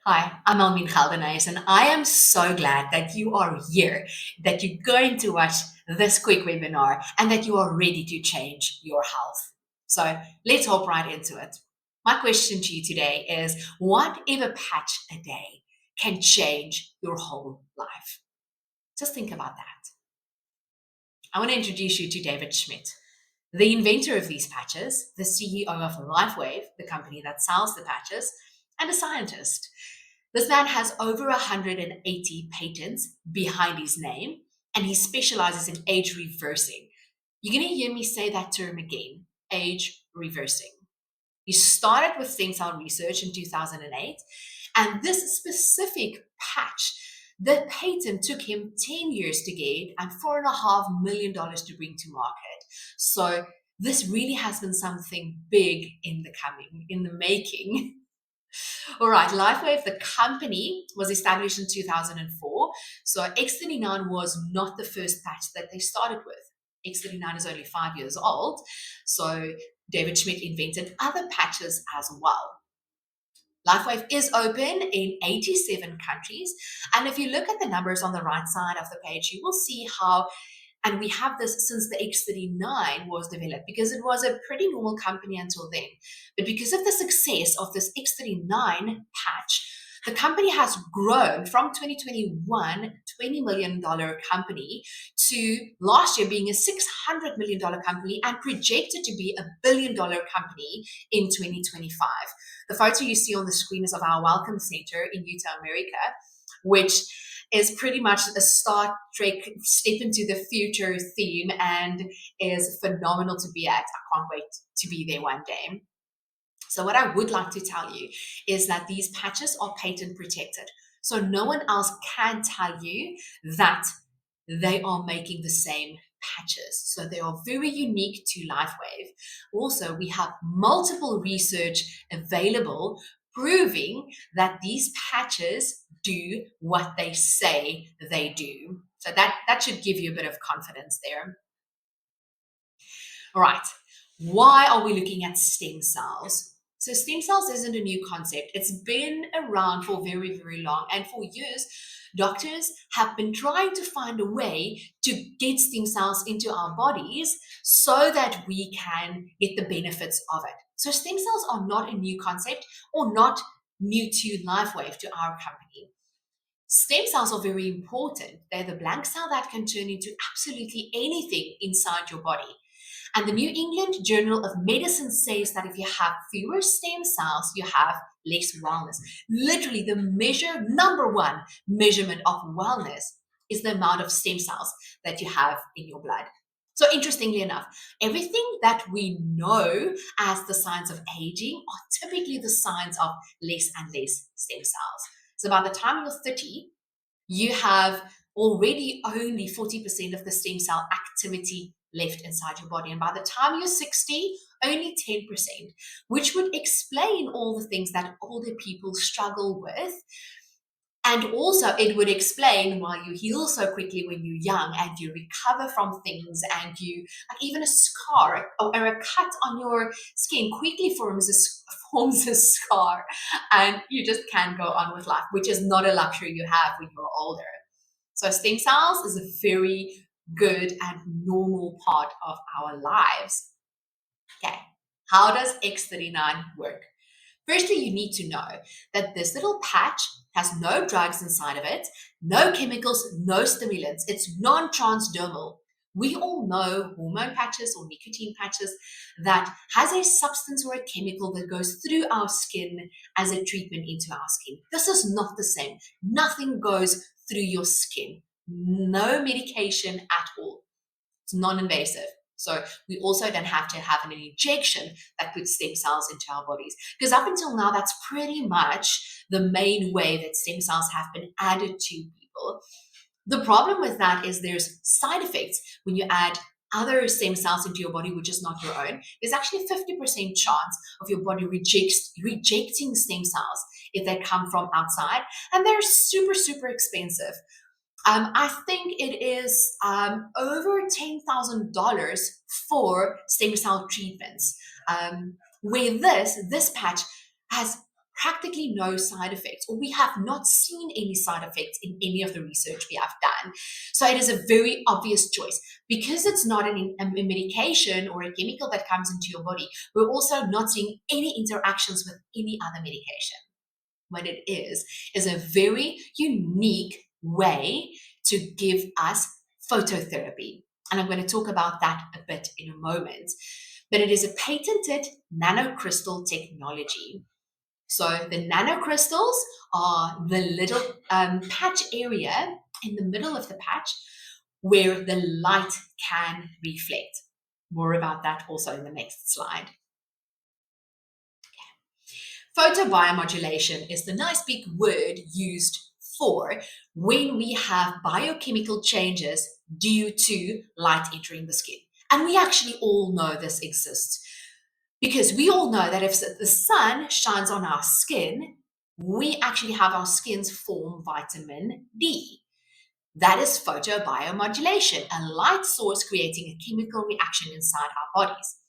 Hi, I'm Almin Geldenhuys, and I am so glad that you are here, that you're going to watch this quick webinar, and that you are ready to change your health. So let's hop right into it. My question to you today is what if a patch a day can change your whole life? Just think about that. I want to introduce you to David Schmidt, the inventor of these patches, the CEO of LifeWave, the company that sells the patches, and a scientist. This man has over 180 patents behind his name, and he specializes in age reversing. You're going to hear me say that term again, age reversing. He started with stem cell research in 2008, and this specific patch, the patent took him 10 years to get and $4.5 million to bring to market. So this really has been something big in the making. All right, LifeWave, the company, was established in 2004. So X39 was not the first patch that they started with. X39 is only 5 years old. So David Schmidt invented other patches as well. LifeWave is open in 87 countries. And if you look at the numbers on the right side of the page, you will see how, and we have this since the X39 was developed, because it was a pretty normal company until then. But because of the success of this X39 patch, the company has grown from 2021, $20 million company, to last year being a $600 million company and projected to be $1 billion company in 2025. The photo you see on the screen is of our Welcome Center in Utah, America, which is pretty much a Star Trek step into the future theme and is phenomenal to be at. I can't wait to be there one day. So what I would like to tell you is that these patches are patent protected. So no one else can tell you that they are making the same patches. So they are very unique to LifeWave. Also, we have multiple research available proving that these patches do what they say they do. So that should give you a bit of confidence there. All right. Why are we looking at stem cells? So stem cells isn't a new concept. It's been around for very, very long. And for years, doctors have been trying to find a way to get stem cells into our bodies so that we can get the benefits of it. So stem cells are not a new concept or not new to LifeWave, to our company. Stem cells are very important. They're the blank cell that can turn into absolutely anything inside your body. And the New England Journal of Medicine says that if you have fewer stem cells, you have less wellness. Literally, the number one measurement of wellness is the amount of stem cells that you have in your blood. So interestingly enough, everything that we know as the signs of aging are typically the signs of less and less stem cells. So by the time you're 30, you have already only 40% of the stem cell activity left inside your body. And by the time you're 60, only 10%, which would explain all the things that older people struggle with. And also, it would explain why you heal so quickly when you're young and you recover from things, and you, like even a scar or a cut on your skin quickly forms a scar, and you just can't go on with life, which is not a luxury you have when you're older. So, stem cells is a very good and normal part of our lives. Okay, how does X39 work? Firstly, you need to know that this little patch has no drugs inside of it, no chemicals, no stimulants. It's non-transdermal. We all know hormone patches or nicotine patches that has a substance or a chemical that goes through our skin as a treatment into our skin. This is not the same. Nothing goes through your skin. No medication at all. It's non-invasive. So we also don't have to have an injection that puts stem cells into our bodies. Because up until now, that's pretty much the main way that stem cells have been added to people. The problem with that is there's side effects when you add other stem cells into your body, which is not your own. There's actually a 50% chance of your body rejecting stem cells if they come from outside. And they're super, super expensive. I think it is over $10,000 for stem cell treatments. Where this patch has practically no side effects, or we have not seen any side effects in any of the research we have done. So it is a very obvious choice. Because it's not a medication or a chemical that comes into your body, we're also not seeing any interactions with any other medication. What it is a very unique way to give us phototherapy. And I'm going to talk about that a bit in a moment. But it is a patented nanocrystal technology. So the nanocrystals are the little patch area in the middle of the patch where the light can reflect. More about that also in the next slide. Photobiomodulation is the nice big word used for when we have biochemical changes due to light entering the skin. And we actually all know this exists because we all know that if the sun shines on our skin, we actually have our skins form vitamin D. That is photobiomodulation, a light source creating a chemical reaction inside our bodies.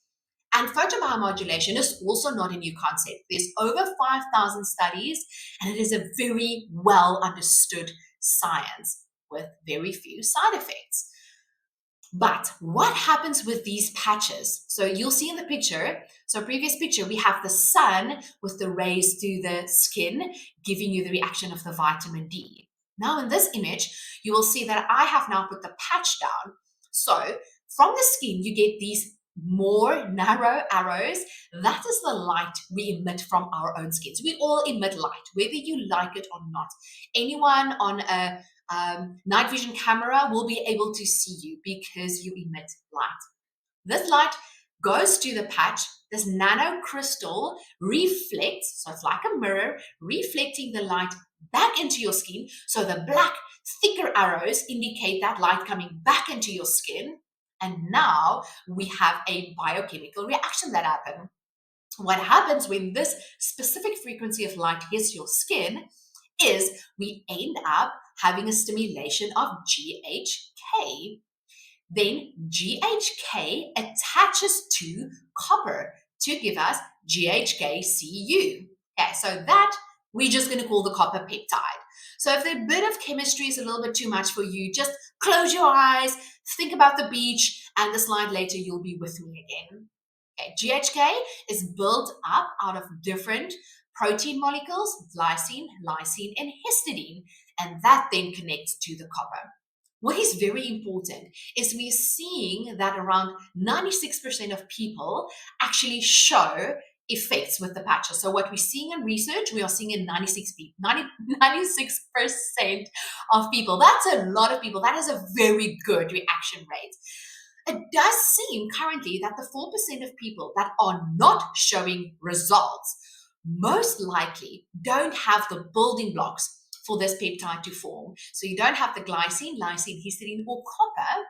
And photobiomodulation is also not a new concept. There's over 5,000 studies, and it is a very well understood science with very few side effects. But what happens with these patches? So you'll see in the picture, so previous picture, we have the sun with the rays through the skin, giving you the reaction of the vitamin D. Now in this image, you will see that I have now put the patch down. So from the skin, you get these more narrow arrows. That is the light we emit from our own skins. We all emit light, whether you like it or not. Anyone on a night vision camera will be able to see you because you emit light. This light goes to the patch. This nanocrystal reflects, so it's like a mirror, reflecting the light back into your skin. So the black, thicker arrows indicate that light coming back into your skin. And now we have a biochemical reaction that happens. What happens when this specific frequency of light hits your skin is we end up having a stimulation of GHK. Then GHK attaches to copper to give us GHKCU. Okay, so that we're just going to call the copper peptide. So if the bit of chemistry is a little bit too much for you, just close your eyes, think about the beach, and the slide later you'll be with me again. Okay, GHK is built up out of different protein molecules, glycine, lysine, and histidine, and that then connects to the copper. What is very important is we're seeing that around 96% of people actually show effects with the patches. So what we're seeing in research, we are seeing in 96% of people. That's a lot of people. That is a very good reaction rate. It does seem currently that the 4% of people that are not showing results most likely don't have the building blocks for this peptide to form. So you don't have the glycine, lysine, histidine, or copper.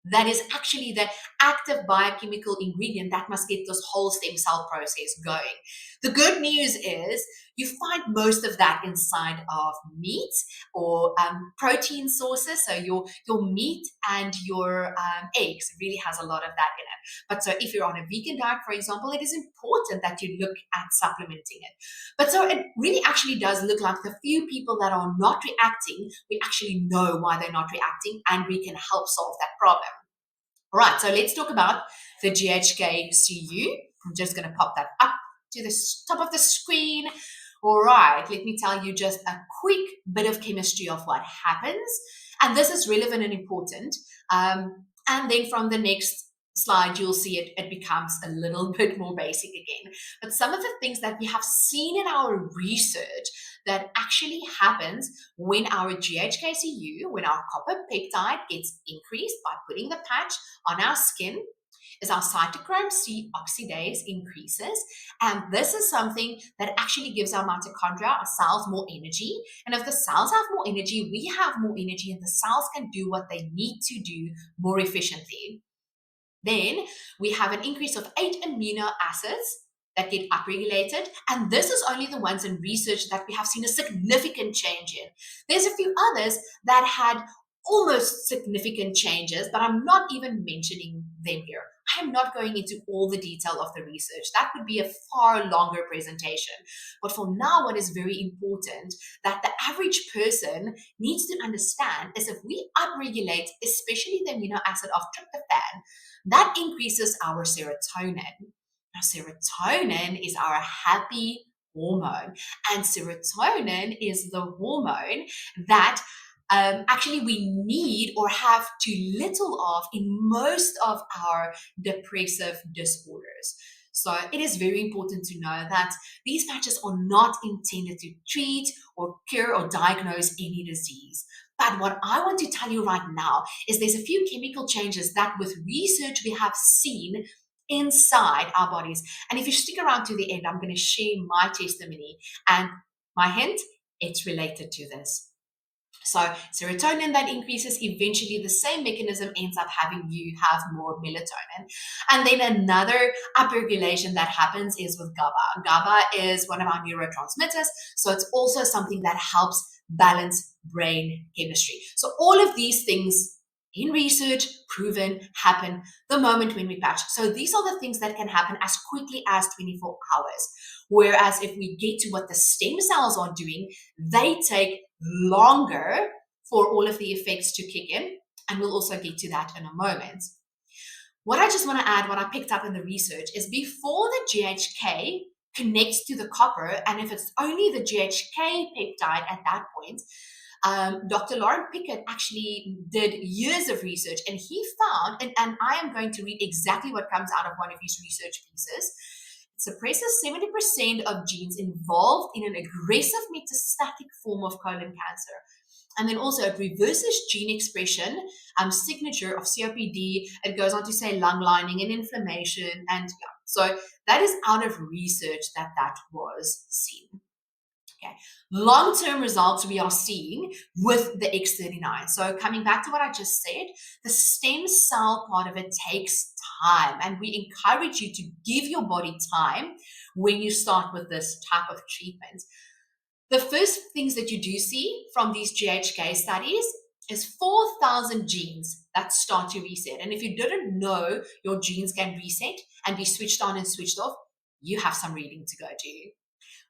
That is actually the active biochemical ingredient that must get this whole stem cell process going. The good news is you find most of that inside of meat or protein sources. So your meat and your eggs really has a lot of that in it. But so if you're on a vegan diet, for example, it is important that you look at supplementing it. But so it really actually does look like the few people that are not reacting, we actually know why they're not reacting, and we can help solve that problem. All right, so let's talk about the GHKCU. I'm just going to pop that up to the top of the screen. All right, let me tell you just a quick bit of chemistry of what happens. And this is relevant and important. And then from the next slide, you'll see it becomes a little bit more basic again. But some of the things that we have seen in our research that actually happens when our GHKCU, when our copper peptide gets increased by putting the patch on our skin, is our cytochrome C oxidase increases. And this is something that actually gives our mitochondria, our cells, more energy. And if the cells have more energy, we have more energy, and the cells can do what they need to do more efficiently. Then we have an increase of 8 amino acids that get upregulated, and this is only the ones in research that we have seen a significant change in. There's a few others that had almost significant changes, but I'm not even mentioning them here. I am not going into all the detail of the research. That would be a far longer presentation. But for now, what is very important that the average person needs to understand is if we upregulate, especially the amino acid of tryptophan, that increases our serotonin. Now, serotonin is our happy hormone, and serotonin is the hormone that actually we need or have too little of in most of our depressive disorders. So it is very important to know that these patches are not intended to treat or cure or diagnose any disease. But what I want to tell you right now is there's a few chemical changes that with research we have seen inside our bodies. And if you stick around to the end, I'm going to share my testimony and my hint, it's related to this. So serotonin that increases, eventually the same mechanism ends up having you have more melatonin. And then another upregulation that happens is with GABA. GABA is one of our neurotransmitters, so it's also something that helps balance brain chemistry. So all of these things in research proven happen the moment when we patch. So these are the things that can happen as quickly as 24 hours. Whereas if we get to what the stem cells are doing, they take longer for all of the effects to kick in. And we'll also get to that in a moment. What I just want to add, what I picked up in the research is before the GHK connects to the copper, and if it's only the GHK peptide at that point, Dr. Lauren Pickett actually did years of research, and he found, and I am going to read exactly what comes out of one of his research pieces, suppresses 70% of genes involved in an aggressive metastatic form of colon cancer. And then also it reverses gene expression, signature of COPD. It goes on to say lung lining and inflammation. And yeah, so that is out of research that was seen. Okay. Long-term results we are seeing with the X39. So coming back to what I just said, the stem cell part of it takes time, and we encourage you to give your body time when you start with this type of treatment. The first things that you do see from these GHK studies is 4,000 genes that start to reset. And if you didn't know your genes can reset and be switched on and switched off, you have some reading to go to.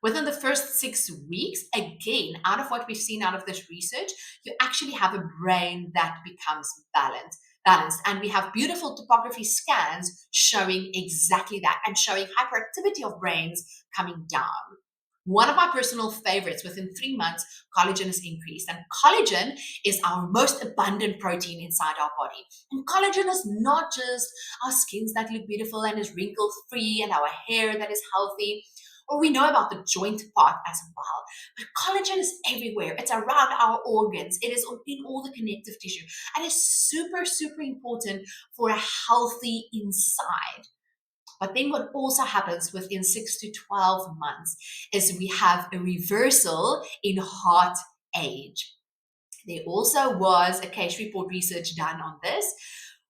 Within the first 6 weeks, again, out of what we've seen out of this research, you actually have a brain that becomes balanced. And we have beautiful topography scans showing exactly that and showing hyperactivity of brains coming down. One of my personal favorites, within 3 months, collagen is increased. And collagen is our most abundant protein inside our body. And collagen is not just our skins that look beautiful and is wrinkle-free and our hair that is healthy, or we know about the joint part as well. But collagen is everywhere. It's around our organs. It is in all the connective tissue. And it's super, super important for a healthy inside. But then what also happens within 6 to 12 months is we have a reversal in heart age. There also was a case report research done on this,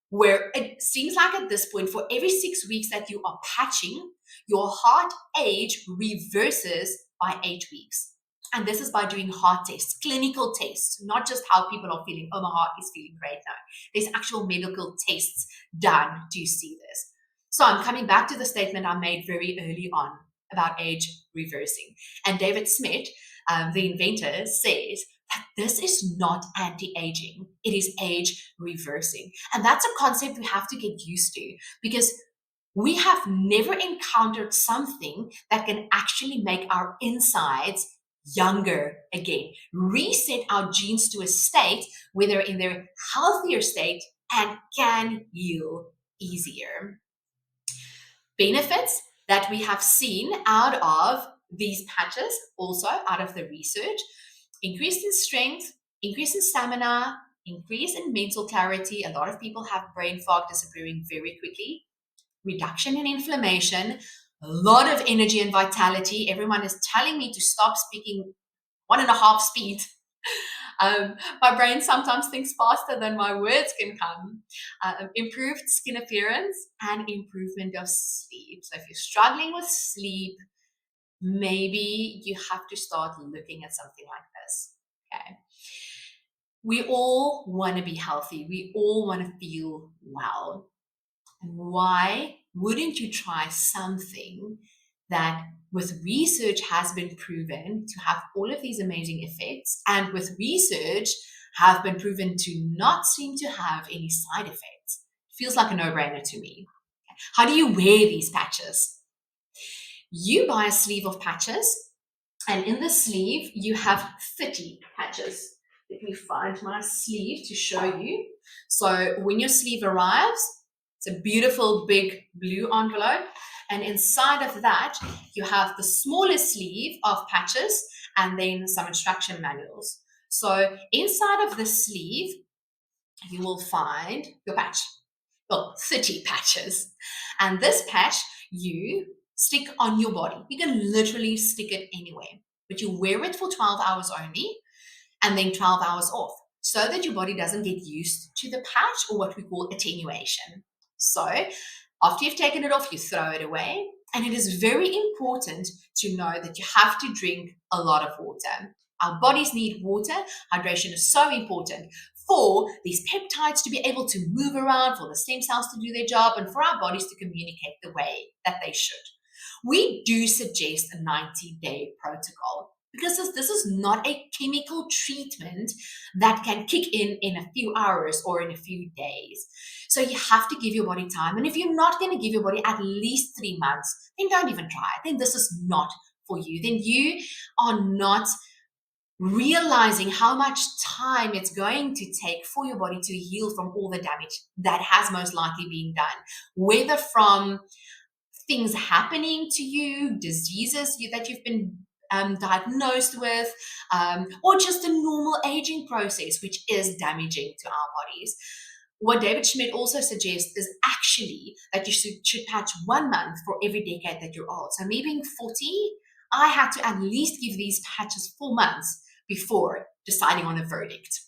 where it seems like at this point, for every 6 weeks that you are patching, your heart age reverses by 8 weeks. And this is by doing heart tests, clinical tests, not just how people are feeling. Oh, my heart is feeling great now. There's actual medical tests done to see this. So I'm coming back to the statement I made very early on about age reversing. And David Smith, the inventor, says that this is not anti-aging. It is age reversing. And that's a concept we have to get used to, because we have never encountered something that can actually make our insides younger again, reset our genes to a state where they're in their healthier state and can heal easier. Benefits that we have seen out of these patches, also out of the research: increase in strength, increase in stamina, increase in mental clarity. A lot of people have brain fog disappearing very quickly. Reduction in inflammation, a lot of energy and vitality. Everyone is telling me to stop speaking 1.5 speed. My brain sometimes thinks faster than my words can come. Improved skin appearance and improvement of sleep. So if you're struggling with sleep, maybe you have to start looking at something like this. Okay. We all want to be healthy. We all want to feel well. And why wouldn't you try something that with research has been proven to have all of these amazing effects, and with research have been proven to not seem to have any side effects? Feels like a no-brainer to me. How do you wear these patches? You buy a sleeve of patches, and in the sleeve, you have 30 patches. Let me find my sleeve to show you. So when your sleeve arrives, it's a beautiful big blue envelope. And inside of that, you have the smallest sleeve of patches and then some instruction manuals. So inside of the sleeve, you will find your patch. Well, 30 patches. And this patch you stick on your body. You can literally stick it anywhere, but you wear it for 12 hours only and then 12 hours off so that your body doesn't get used to the patch, or what we call attenuation. So after you've taken it off, you throw it away. And it is very important to know that you have to drink a lot of water. Our bodies need water. Hydration is so important for these peptides to be able to move around, for the stem cells to do their job, and for our bodies to communicate the way that they should. We do suggest a 90-day protocol because this is not a chemical treatment that can kick in a few hours or in a few days. So you have to give your body time. And if you're not going to give your body at least 3 months, then don't even try it. Then this is not for you. Then you are not realizing how much time it's going to take for your body to heal from all the damage that has most likely been done, whether from things happening to you, diseases that you've been diagnosed with, or just a normal aging process, which is damaging to our bodies. What David Schmidt also suggests is actually that you should patch 1 month for every decade that you're old. So me being 40, I had to at least give these patches 4 months before deciding on a verdict.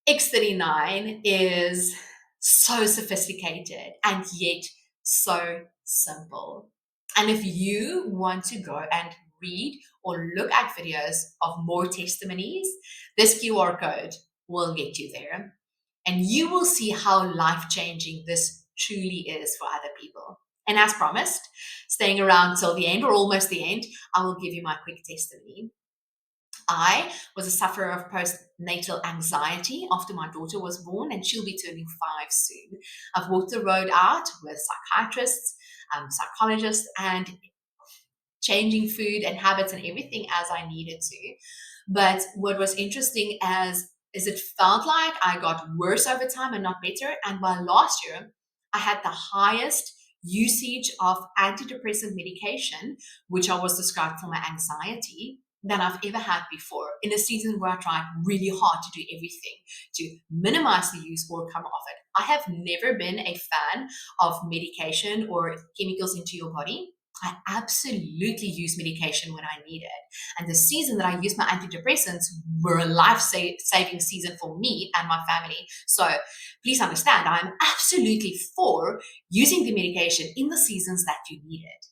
X39 is so sophisticated and yet so simple. And if you want to go and read or look at videos of more testimonies, this QR code will get you there. And you will see how life-changing this truly is for other people. And as promised, staying around till the end or almost the end, I will give you my quick testimony. I was a sufferer of postnatal anxiety after my daughter was born, and she'll be turning 5 soon. I've walked the road out with psychiatrists, psychologists, and changing food and habits and everything as I needed to. But what was interesting is it felt like I got worse over time and not better. And by last year, I had the highest usage of antidepressant medication, which I was prescribed for my anxiety, than I've ever had before, in a season where I tried really hard to do everything to minimize the use or come off it. I have never been a fan of medication or chemicals into your body. I absolutely use medication when I need it. And the season that I used my antidepressants were a life-saving season for me and my family. So please understand, I'm absolutely for using the medication in the seasons that you need it.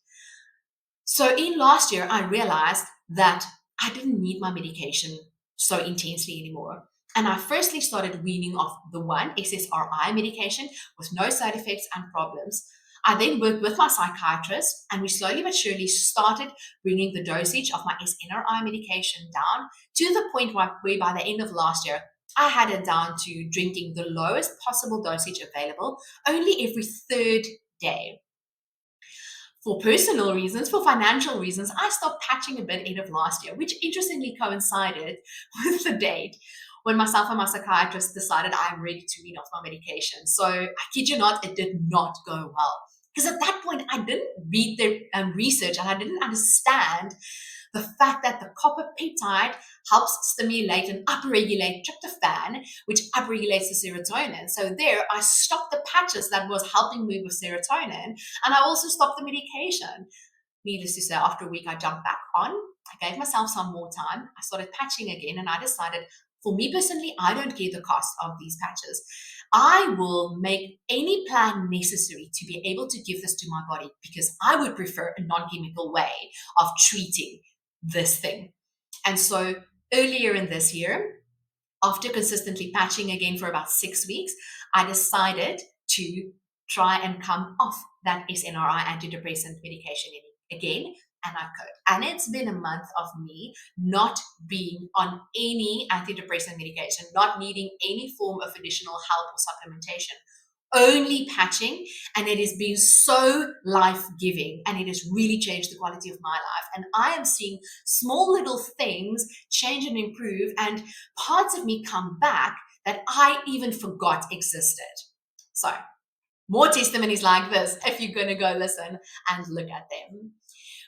So in last year, I realized that I didn't need my medication so intensely anymore. And I firstly started weaning off the one SSRI medication with no side effects and problems. I then worked with my psychiatrist, and we slowly but surely started bringing the dosage of my SNRI medication down to the point where by the end of last year, I had it down to drinking the lowest possible dosage available only every 3rd day. For personal reasons, for financial reasons, I stopped patching a bit end of last year, which interestingly coincided with the date when myself and my psychiatrist decided I'm ready to wean off my medication. So I kid you not, it did not go well. Because at that point, I didn't read the research and I didn't understand the fact that the copper peptide helps stimulate and upregulate tryptophan, which upregulates the serotonin. So there, I stopped the patches that was helping me with serotonin, and I also stopped the medication. Needless to say, after a week, I jumped back on. I gave myself some more time. I started patching again, and I decided, for me personally, I don't care the cost of these patches. I will make any plan necessary to be able to give this to my body because I would prefer a non-chemical way of treating this thing. And so earlier in this year, after consistently patching again for about 6 weeks, I decided to try and come off that SNRI antidepressant medication again, and I could. And it's been a month of me not being on any antidepressant medication, not needing any form of additional help or supplementation, only patching, and it has been so life-giving, and it has really changed the quality of my life. And I am seeing small little things change and improve, and parts of me come back that I even forgot existed. So more testimonies like this if you're going to go listen and look at them.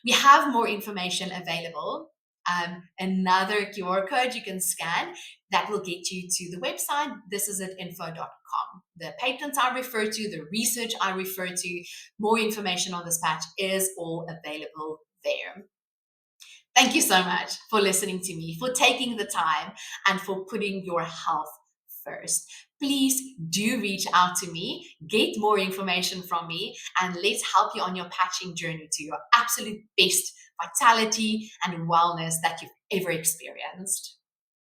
We have more information available. Another QR code you can scan that will get you to the website. This is at info.com. The patents I refer to, the research I refer to, more information on this patch is all available there. Thank you so much for listening to me, for taking the time, and for putting your health first. Please do reach out to me, get more information from me, and let's help you on your patching journey to your absolute best vitality and wellness that you've ever experienced.